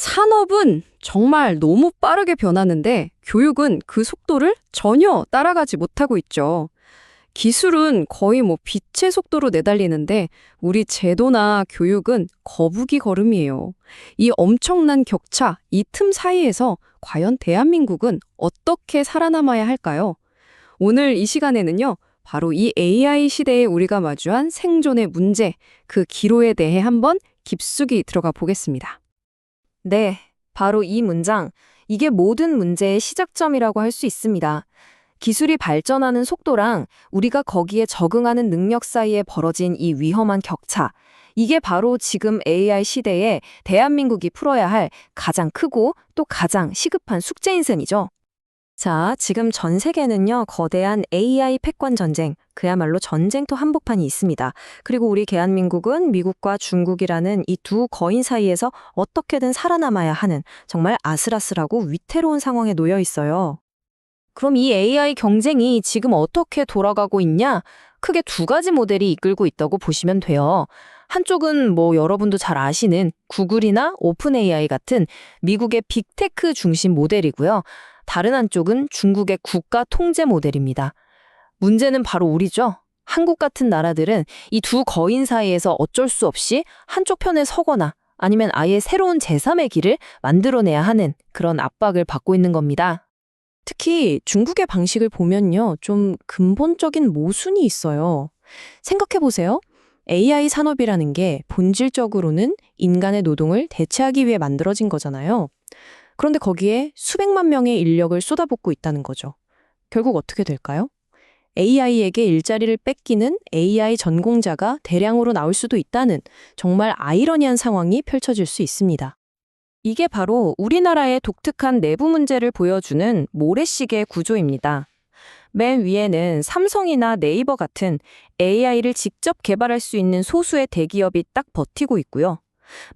산업은 정말 너무 빠르게 변하는데 교육은 그 속도를 전혀 따라가지 못하고 있죠. 기술은 거의 빛의 속도로 내달리는데 우리 제도나 교육은 거북이 걸음이에요. 이 엄청난 격차, 이 틈 사이에서 과연 대한민국은 어떻게 살아남아야 할까요? 오늘 이 시간에는요, 바로 이 AI 시대에 우리가 마주한 생존의 문제, 그 기로에 대해 한번 깊숙이 들어가 보겠습니다. 네, 바로 이 문장. 이게 모든 문제의 시작점이라고 할 수 있습니다. 기술이 발전하는 속도랑 우리가 거기에 적응하는 능력 사이에 벌어진 이 위험한 격차. 이게 바로 지금 AI 시대에 대한민국이 풀어야 할 가장 크고 또 가장 시급한 숙제인 셈이죠. 자, 지금 전 세계는요, 거대한 AI 패권 전쟁, 그야말로 전쟁터 한복판이 있습니다. 그리고 우리 대한민국은 미국과 중국이라는 이 두 거인 사이에서 어떻게든 살아남아야 하는 정말 아슬아슬하고 위태로운 상황에 놓여 있어요. 그럼 이 AI 경쟁이 지금 어떻게 돌아가고 있냐? 크게 두 가지 모델이 이끌고 있다고 보시면 돼요. 한쪽은 여러분도 잘 아시는 구글이나 오픈 AI 같은 미국의 빅테크 중심 모델이고요. 다른 한쪽은 중국의 국가 통제 모델입니다. 문제는 바로 우리죠. 한국 같은 나라들은 이 두 거인 사이에서 어쩔 수 없이 한쪽 편에 서거나 아니면 아예 새로운 제3의 길을 만들어내야 하는 그런 압박을 받고 있는 겁니다. 특히 중국의 방식을 보면요, 좀 근본적인 모순이 있어요. 생각해보세요. AI 산업이라는 게 본질적으로는 인간의 노동을 대체하기 위해 만들어진 거잖아요. 그런데 거기에 수백만 명의 인력을 쏟아붓고 있다는 거죠. 결국 어떻게 될까요? AI에게 일자리를 뺏기는 AI 전공자가 대량으로 나올 수도 있다는 정말 아이러니한 상황이 펼쳐질 수 있습니다. 이게 바로 우리나라의 독특한 내부 문제를 보여주는 모래시계 구조입니다. 맨 위에는 삼성이나 네이버 같은 AI를 직접 개발할 수 있는 소수의 대기업이 딱 버티고 있고요.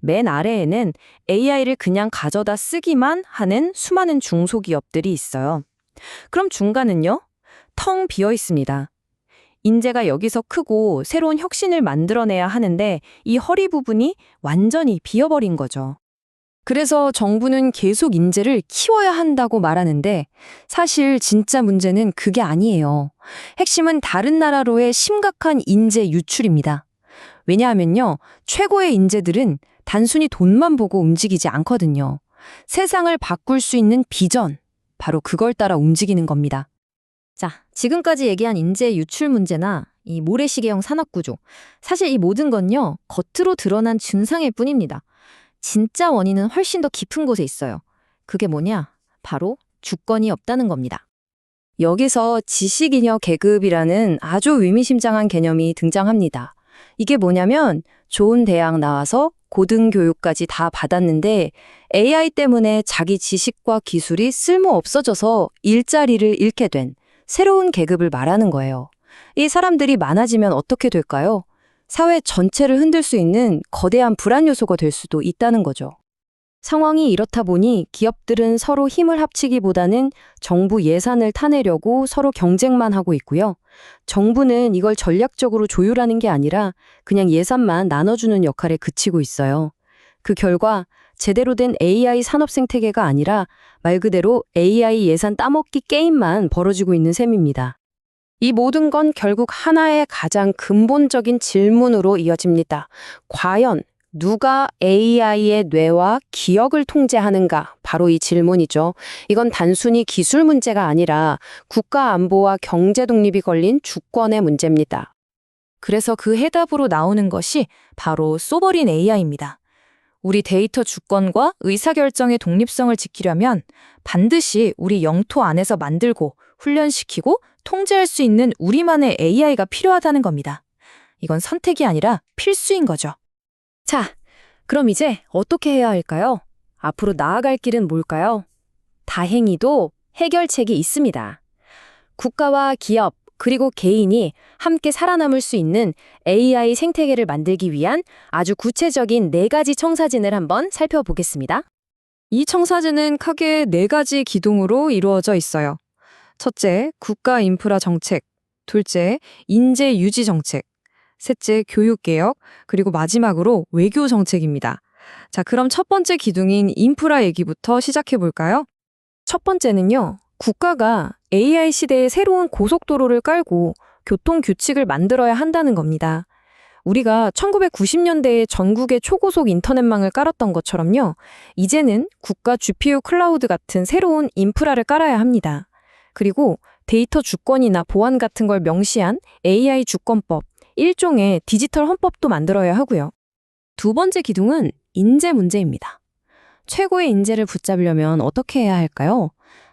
맨 아래에는 AI를 그냥 가져다 쓰기만 하는 수많은 중소기업들이 있어요. 그럼 중간은요? 텅 비어 있습니다. 인재가 여기서 크고 새로운 혁신을 만들어내야 하는데 이 허리 부분이 완전히 비어버린 거죠. 그래서 정부는 계속 인재를 키워야 한다고 말하는데 사실 진짜 문제는 그게 아니에요. 핵심은 다른 나라로의 심각한 인재 유출입니다. 왜냐하면요, 최고의 인재들은 단순히 돈만 보고 움직이지 않거든요. 세상을 바꿀 수 있는 비전, 바로 그걸 따라 움직이는 겁니다. 자, 지금까지 얘기한 인재 유출 문제나 이 모래시계형 산업구조, 사실 이 모든 건요, 겉으로 드러난 증상일 뿐입니다. 진짜 원인은 훨씬 더 깊은 곳에 있어요. 그게 뭐냐? 바로 주권이 없다는 겁니다. 여기서 지식인여 계급이라는 아주 의미심장한 개념이 등장합니다. 이게 뭐냐면 좋은 대학 나와서 고등교육까지 다 받았는데 AI 때문에 자기 지식과 기술이 쓸모 없어져서 일자리를 잃게 된 새로운 계급을 말하는 거예요. 이 사람들이 많아지면 어떻게 될까요? 사회 전체를 흔들 수 있는 거대한 불안 요소가 될 수도 있다는 거죠. 상황이 이렇다 보니 기업들은 서로 힘을 합치기보다는 정부 예산을 타내려고 서로 경쟁만 하고 있고요. 정부는 이걸 전략적으로 조율하는 게 아니라 그냥 예산만 나눠주는 역할에 그치고 있어요. 그 결과 제대로 된 AI 산업 생태계가 아니라 말 그대로 AI 예산 따먹기 게임만 벌어지고 있는 셈입니다. 이 모든 건 결국 하나의 가장 근본적인 질문으로 이어집니다. 과연 누가 AI의 뇌와 기억을 통제하는가? 바로 이 질문이죠. 이건 단순히 기술 문제가 아니라 국가 안보와 경제 독립이 걸린 주권의 문제입니다. 그래서 그 해답으로 나오는 것이 바로 소버린 AI입니다. 우리 데이터 주권과 의사결정의 독립성을 지키려면 반드시 우리 영토 안에서 만들고 훈련시키고 통제할 수 있는 우리만의 AI가 필요하다는 겁니다. 이건 선택이 아니라 필수인 거죠. 자, 그럼 이제 어떻게 해야 할까요? 앞으로 나아갈 길은 뭘까요? 다행히도 해결책이 있습니다. 국가와 기업, 그리고 개인이 함께 살아남을 수 있는 AI 생태계를 만들기 위한 아주 구체적인 4가지 청사진을 한번 살펴보겠습니다. 이 청사진은 크게 4가지 기둥으로 이루어져 있어요. 첫째, 국가 인프라 정책. 둘째, 인재 유지 정책. 셋째, 교육 개혁. 그리고 마지막으로 외교 정책입니다. 자, 그럼 첫 번째 기둥인 인프라 얘기부터 시작해 볼까요? 첫 번째는요, 국가가 AI 시대에 새로운 고속도로를 깔고 교통 규칙을 만들어야 한다는 겁니다. 우리가 1990년대에 전국에 초고속 인터넷망을 깔았던 것처럼요, 이제는 국가 GPU 클라우드 같은 새로운 인프라를 깔아야 합니다. 그리고 데이터 주권이나 보안 같은 걸 명시한 AI 주권법, 일종의 디지털 헌법도 만들어야 하고요. 두 번째 기둥은 인재 문제입니다. 최고의 인재를 붙잡으려면 어떻게 해야 할까요?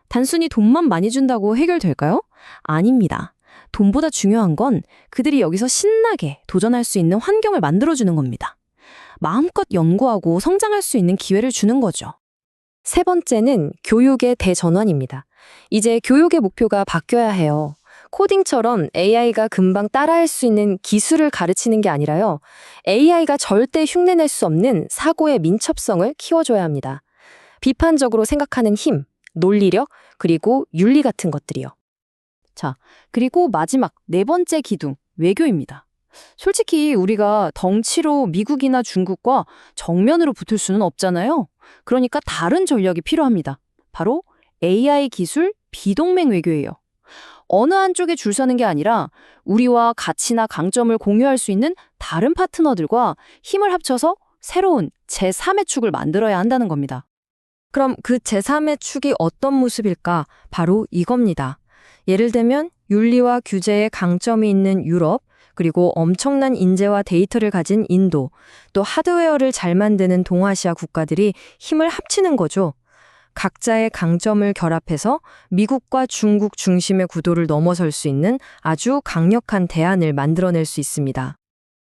단순히 돈만 많이 준다고 해결될까요? 아닙니다. 돈보다 중요한 건 그들이 여기서 신나게 도전할 수 있는 환경을 만들어주는 겁니다. 마음껏 연구하고 성장할 수 있는 기회를 주는 거죠. 세 번째는 교육의 대전환입니다. 이제 교육의 목표가 바뀌어야 해요. 코딩처럼 AI가 금방 따라할 수 있는 기술을 가르치는 게 아니라요, AI가 절대 흉내낼 수 없는 사고의 민첩성을 키워줘야 합니다. 비판적으로 생각하는 힘, 논리력, 그리고 윤리 같은 것들이요. 자, 그리고 마지막 네 번째 기둥, 외교입니다. 솔직히 우리가 덩치로 미국이나 중국과 정면으로 붙을 수는 없잖아요. 그러니까 다른 전략이 필요합니다. 바로 AI 기술 비동맹 외교예요. 어느 한쪽에 줄 서는 게 아니라 우리와 가치나 강점을 공유할 수 있는 다른 파트너들과 힘을 합쳐서 새로운 제3의 축을 만들어야 한다는 겁니다. 그럼 그 제3의 축이 어떤 모습일까? 바로 이겁니다. 예를 들면 윤리와 규제에 강점이 있는 유럽, 그리고 엄청난 인재와 데이터를 가진 인도, 또 하드웨어를 잘 만드는 동아시아 국가들이 힘을 합치는 거죠. 각자의 강점을 결합해서 미국과 중국 중심의 구도를 넘어설 수 있는 아주 강력한 대안을 만들어낼 수 있습니다.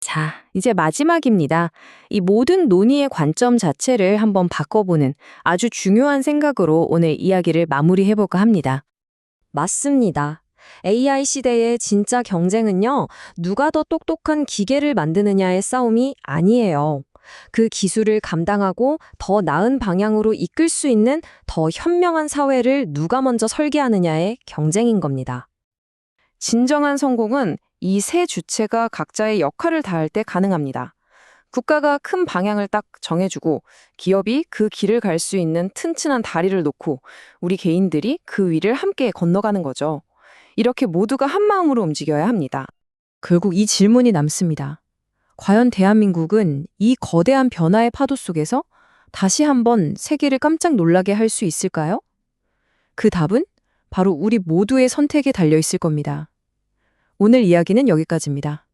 자, 이제 마지막입니다. 이 모든 논의의 관점 자체를 한번 바꿔보는 아주 중요한 생각으로 오늘 이야기를 마무리해볼까 합니다. 맞습니다. AI 시대의 진짜 경쟁은요, 누가 더 똑똑한 기계를 만드느냐의 싸움이 아니에요. 그 기술을 감당하고 더 나은 방향으로 이끌 수 있는 더 현명한 사회를 누가 먼저 설계하느냐의 경쟁인 겁니다. 진정한 성공은 이 세 주체가 각자의 역할을 다할 때 가능합니다. 국가가 큰 방향을 딱 정해주고 기업이 그 길을 갈 수 있는 튼튼한 다리를 놓고 우리 개인들이 그 위를 함께 건너가는 거죠. 이렇게 모두가 한 마음으로 움직여야 합니다. 결국 이 질문이 남습니다. 과연 대한민국은 이 거대한 변화의 파도 속에서 다시 한번 세계를 깜짝 놀라게 할 수 있을까요? 그 답은 바로 우리 모두의 선택에 달려 있을 겁니다. 오늘 이야기는 여기까지입니다.